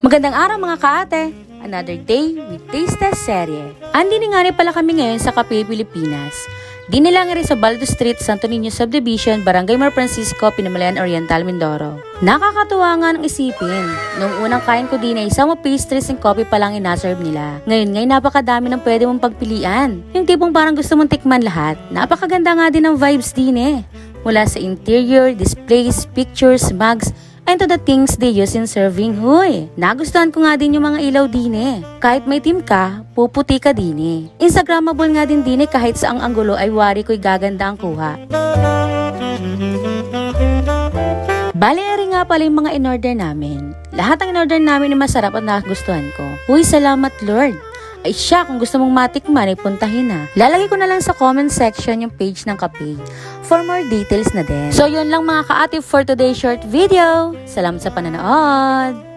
Magandang araw mga kaate! Another day with Taste Test serye. Andi nga rin pala kami ngayon sa Cafe Pilipinas. Dini lang rin sa Baldo Street, Santo Niño Subdivision, Barangay Mar Francisco, Pinamalayan Oriental, Mindoro. Nakakatuwa nga ng isipin. Noong unang kain ko din ay isang pastries and coffee pa lang inaserve nila. Ngayon ngay napakadami ng pwede mong pagpilian. Yung tipong parang gusto mong tikman lahat. Napakaganda nga din ng vibes din eh. Mula sa interior, displays, pictures, mugs, and to the things they use in serving. Huy, nagustuhan ko nga din yung mga ilaw din eh. Kahit may team ka, puputi ka din eh. Instagrammable nga din eh kahit saang anggulo ay wari ko'y gaganda ang kuha. Bale, rin nga pala yung mga in-order namin. Lahat ng in-order namin ay masarap at nagustuhan ko. Huy, salamat Lord! Ay siya, kung gusto mong matikman ay puntahin na. Lalagay ko na lang sa comment section yung page ng Cafe for more details na din. So yun lang mga ka-ate for today's short video. Salamat sa panonood!